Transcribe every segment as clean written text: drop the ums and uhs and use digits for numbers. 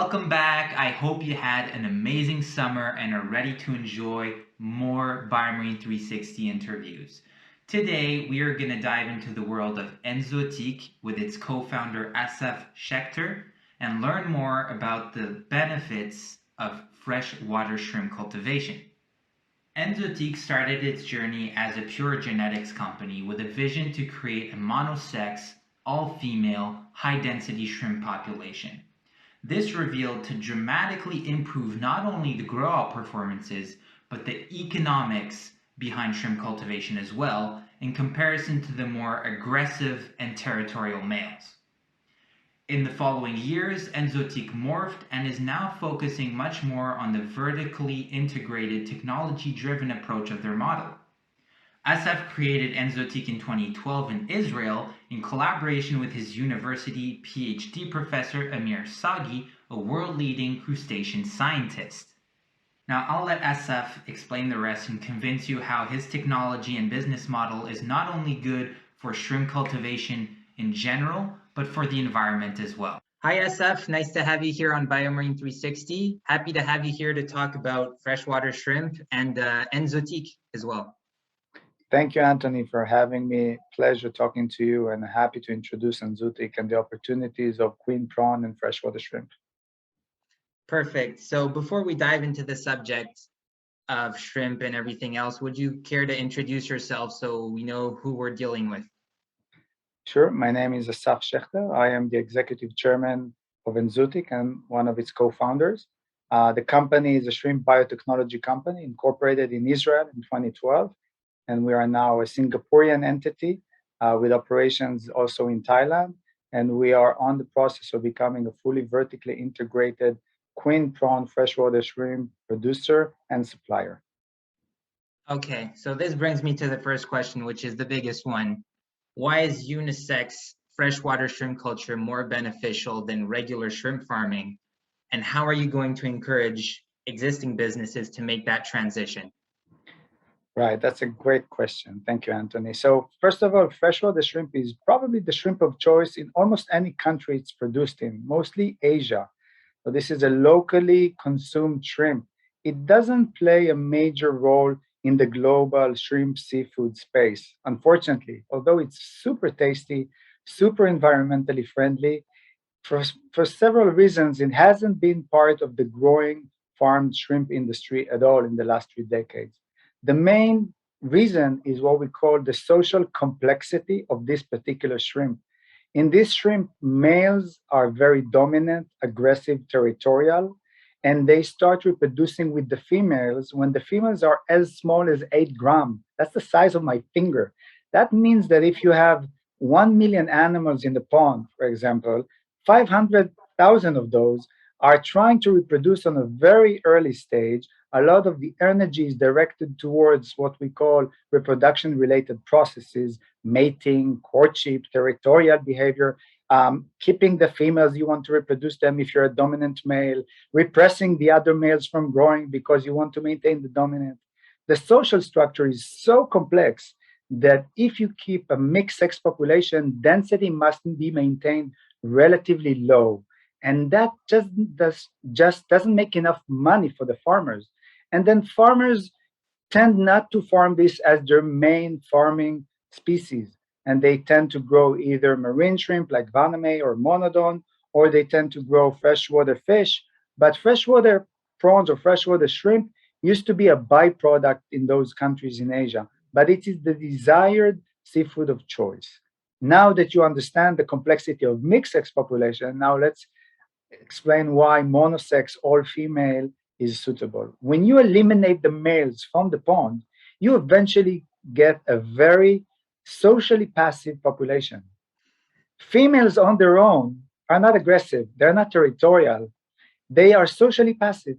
Welcome back. I hope you had an amazing summer and are ready to enjoy more BioMarine 360 interviews. Today, we are going to dive into the world of Enzootic with its co-founder Asaf Schechter and learn more about the benefits of freshwater shrimp cultivation. Enzootic started its journey as a pure genetics company with a vision to create a monosex, all-female, high-density shrimp population. This revealed to dramatically improve not only the grow-out performances, but the economics behind shrimp cultivation as well, in comparison to the more aggressive and territorial males. In the following years, Enzootic morphed and is now focusing much more on the vertically integrated, technology-driven approach of their model. Asaf created Enzootic in 2012 in Israel in collaboration with his university PhD professor Amir Sagi, a world-leading crustacean scientist. Now I'll let Asaf explain the rest and convince you how his technology and business model is not only good for shrimp cultivation in general, but for the environment as well. Hi Asaf, nice to have you here on BioMarine 360. Happy to have you here to talk about freshwater shrimp and Enzootic as well. Thank you, Anthony, for having me. Pleasure talking to you, and happy to introduce Enzootic and the opportunities of queen prawn and freshwater shrimp. Perfect. So before we dive into the subject of shrimp and everything else, would you care to introduce yourself so we know who we're dealing with? Sure. My name is Asaf Schechter. I am the executive chairman of Enzootic and one of its co-founders. The company is a shrimp biotechnology company incorporated in Israel in 2012. And we are now a Singaporean entity with operations also in Thailand. And we are on the process of becoming a fully vertically integrated queen prawn freshwater shrimp producer and supplier. Okay, so this brings me to the first question, which is the biggest one. Why is unisex freshwater shrimp culture more beneficial than regular shrimp farming? And how are you going to encourage existing businesses to make that transition? Right, that's a great question. Thank you, Anthony. So first of all, freshwater shrimp is probably the shrimp of choice in almost any country it's produced in, mostly Asia. So this is a locally consumed shrimp. It doesn't play a major role in the global shrimp seafood space, unfortunately, although it's super tasty, super environmentally friendly. For several reasons, it hasn't been part of the growing farmed shrimp industry at all in the last 3 decades. The main reason is what we call the social complexity of this particular shrimp. In this shrimp, males are very dominant, aggressive, territorial, and they start reproducing with the females when the females are as small as 8 grams. That's the size of my finger. That means that if you have 1 million animals in the pond, for example, 500,000 of those are trying to reproduce on a very early stage. A lot of the energy is directed towards what we call reproduction-related processes, mating, courtship, territorial behavior, keeping the females you want to reproduce them if you're a dominant male, repressing the other males from growing because you want to maintain the dominant. The social structure is so complex that if you keep a mixed sex population, density must be maintained relatively low. And that just doesn't make enough money for the farmers. And then farmers tend not to farm this as their main farming species. And they tend to grow either marine shrimp like Vaname or Monodon, or they tend to grow freshwater fish. But freshwater prawns or freshwater shrimp used to be a byproduct in those countries in Asia, but it is the desired seafood of choice. Now that you understand the complexity of mixed sex population, now let's explain why monosex all female is suitable. When you eliminate the males from the pond, you eventually get a very socially passive population. Females on their own are not aggressive, they're not territorial, they are socially passive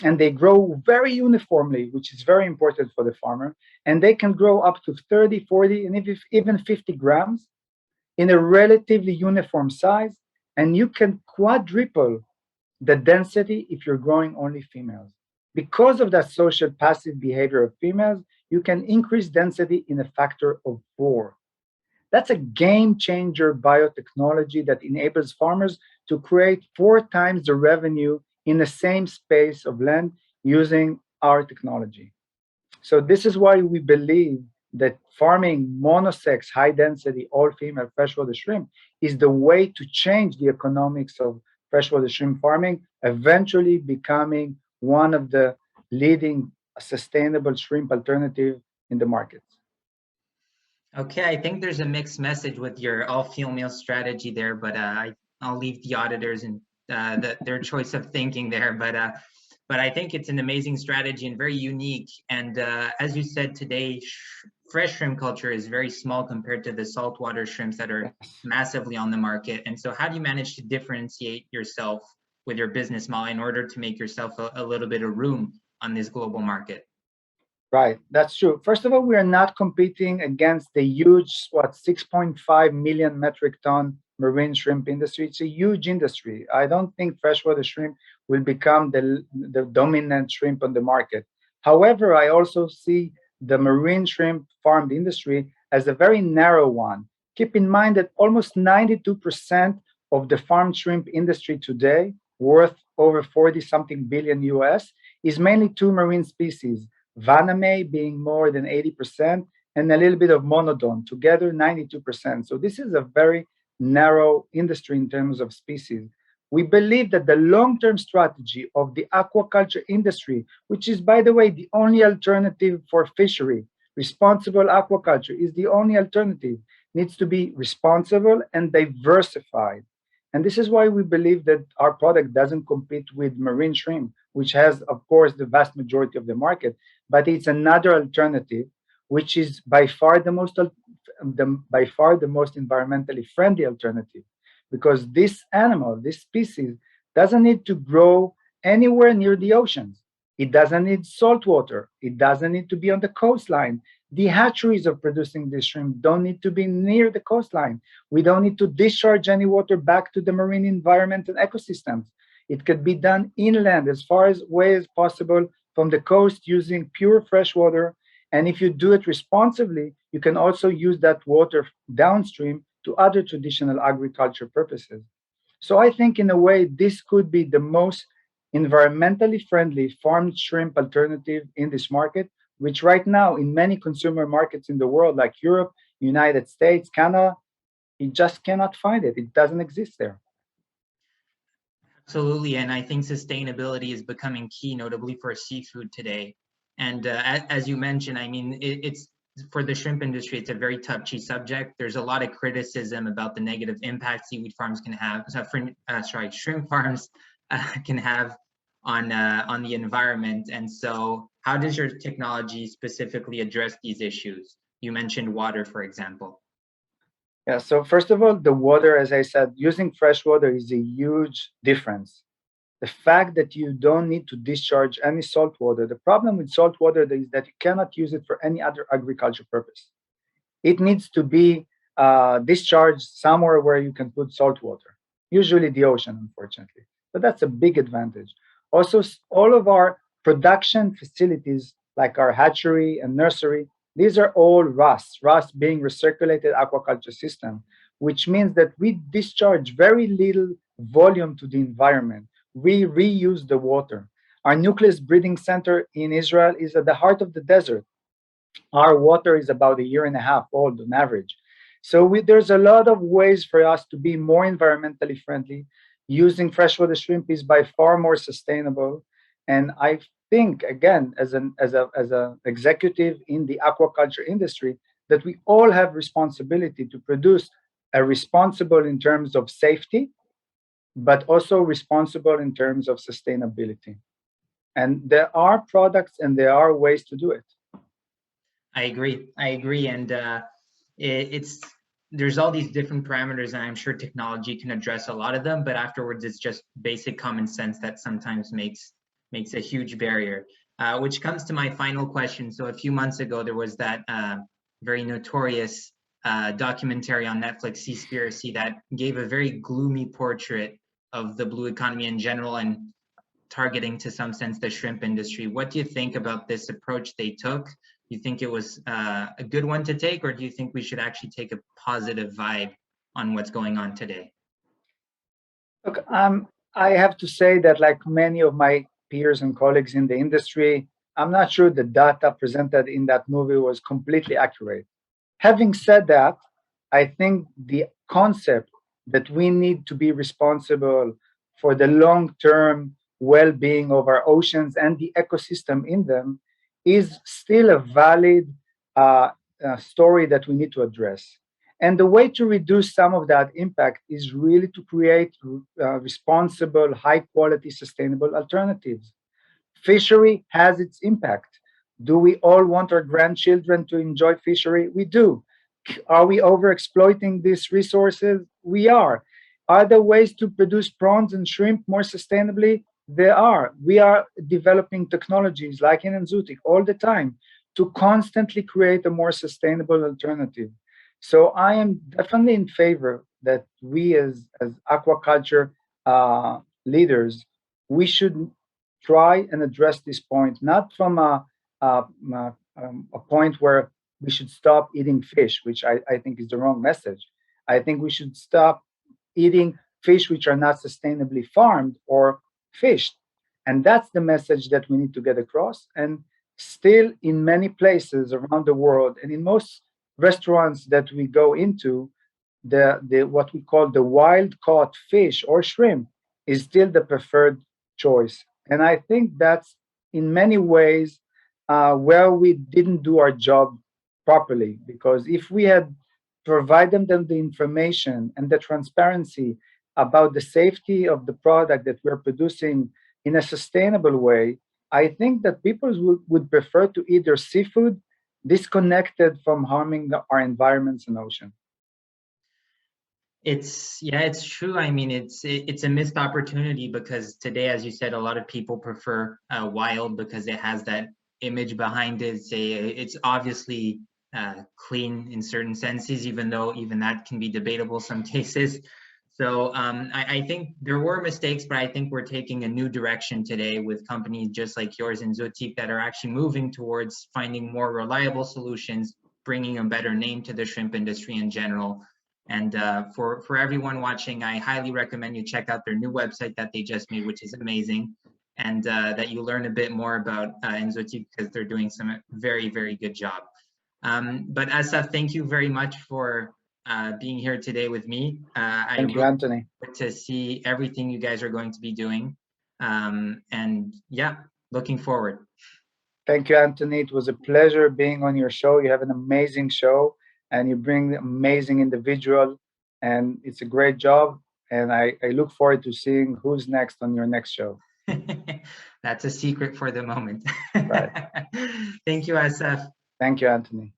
and they grow very uniformly, which is very important for the farmer, and they can grow up to 30, 40, and even 50 grams in a relatively uniform size, and you can quadruple the density if you're growing only females. Because of that social passive behavior of females, you can increase density in a factor of 4. That's a game changer biotechnology that enables farmers to create 4 times the revenue in the same space of land using our technology. So this is why we believe that farming monosex, high density, all female freshwater shrimp is the way to change the economics of freshwater shrimp farming, eventually becoming one of the leading sustainable shrimp alternative in the market. Okay, I think there's a mixed message with your all-female strategy there, but I'll leave the auditors and their choice of thinking there. But I think it's an amazing strategy and very unique. And as you said today, fresh shrimp culture is very small compared to the saltwater shrimps that are Yes. massively on the market. And so, how do you manage to differentiate yourself with your business model in order to make yourself a little bit of room on this global market? Right, that's true. First of all, we are not competing against the huge, 6.5 million metric ton marine shrimp industry. It's a huge industry. I don't think freshwater shrimp will become the dominant shrimp on the market. However, I also see the marine shrimp farmed industry as a very narrow one. Keep in mind that almost 92% of the farmed shrimp industry today, worth over 40 something billion US, is mainly two marine species, Vaname being more than 80%, and a little bit of monodon, together 92%. So this is a very narrow industry in terms of species. We believe that the long-term strategy of the aquaculture industry, which is, by the way, the only alternative for fishery, responsible aquaculture is the only alternative, needs to be responsible and diversified. And this is why we believe that our product doesn't compete with marine shrimp, which has, of course, the vast majority of the market, but it's another alternative, which is by far the most environmentally friendly alternative, because this animal, this species, doesn't need to grow anywhere near the oceans. It doesn't need salt water. It doesn't need to be on the coastline. The hatcheries of producing this shrimp don't need to be near the coastline. We don't need to discharge any water back to the marine environment and ecosystems. It could be done inland as far away as possible from the coast using pure fresh water. And if you do it responsibly, you can also use that water downstream to other traditional agriculture purposes. So I think, in a way, this could be the most environmentally friendly farmed shrimp alternative in this market, which right now in many consumer markets in the world, like Europe, United States, Canada, you just cannot find it. It doesn't exist there. Absolutely, and I think sustainability is becoming key, notably for seafood today. And as you mentioned, I mean, it's for the shrimp industry, it's a very touchy subject. There's a lot of criticism about the negative impact seaweed farms can have, shrimp farms can have on the environment. And so, how does your technology specifically address these issues? You mentioned water, for example. Yeah, so first of all, the water, as I said, using fresh water is a huge difference. The fact that you don't need to discharge any salt water, the problem with salt water is that you cannot use it for any other agriculture purpose. It needs to be discharged somewhere where you can put salt water, usually the ocean, unfortunately. But that's a big advantage. Also, all of our production facilities, like our hatchery and nursery, these are all RAS being recirculated aquaculture system, which means that we discharge very little volume to the environment. We reuse the water. Our nucleus breeding center in Israel is at the heart of the desert. Our water is about a year and a half old on average. So there's a lot of ways for us to be more environmentally friendly. Using freshwater shrimp is by far more sustainable. And I think, again, as an executive in the aquaculture industry, that we all have responsibility to produce a responsible in terms of safety, but also responsible in terms of sustainability. And there are products and there are ways to do it. I agree. I agree, and it's there's all these different parameters, and I'm sure technology can address a lot of them. But afterwards, it's just basic common sense that sometimes makes a huge barrier. Which comes to my final question. So a few months ago, there was that very notorious documentary on Netflix, Seaspiracy, that gave a very gloomy portrait of the blue economy in general and targeting to some sense the shrimp industry. What do you think about this approach they took? Do you think it was a good one to take, or do you think we should actually take a positive vibe on what's going on today? Look, I have to say that, like many of my peers and colleagues in the industry, I'm not sure the data presented in that movie was completely accurate. Having said that, I think the concept that we need to be responsible for the long term well being of our oceans and the ecosystem in them is still a valid uh, story that we need to address. And the way to reduce some of that impact is really to create responsible, high quality, sustainable alternatives. Fishery has its impact. Do we all want our grandchildren to enjoy fishery? We do. Are we overexploiting these resources? We are. Are there ways to produce prawns and shrimp more sustainably? There are. We are developing technologies like in Enzootic all the time to constantly create a more sustainable alternative. So I am definitely in favor that we as aquaculture leaders, we should try and address this point, not from a point where we should stop eating fish, which I think is the wrong message. I think we should stop eating fish which are not sustainably farmed or fished. And that's the message that we need to get across. And still, in many places around the world, and in most restaurants that we go into, the what we call the wild caught fish or shrimp is still the preferred choice. And I think that's in many ways where we didn't do our job properly. Because if we had provided them the information and the transparency about the safety of the product that we're producing in a sustainable way, I think that people would prefer to eat their seafood disconnected from harming our environments and ocean. It's yeah, it's true. I mean, it's a missed opportunity because today, as you said, a lot of people prefer wild because it has that image behind it. It's obviously clean in certain senses, even though even that can be debatable some cases. So I think there were mistakes, but I think we're taking a new direction today with companies just like yours and Enzootic that are actually moving towards finding more reliable solutions, bringing a better name to the shrimp industry in general. And for everyone watching, I highly recommend you check out their new website that they just made, which is amazing, and that you learn a bit more about Enzootic because they're doing some very, very good job. But Asaf, thank you very much for being here today with me. I Thank you, really Anthony. look to see everything you guys are going to be doing. And yeah, looking forward. Thank you, Anthony. It was a pleasure being on your show. You have an amazing show and you bring amazing individual, and it's a great job. And I look forward to seeing who's next on your next show. That's a secret for the moment. Right. Thank you, Asaf. Thank you, Anthony.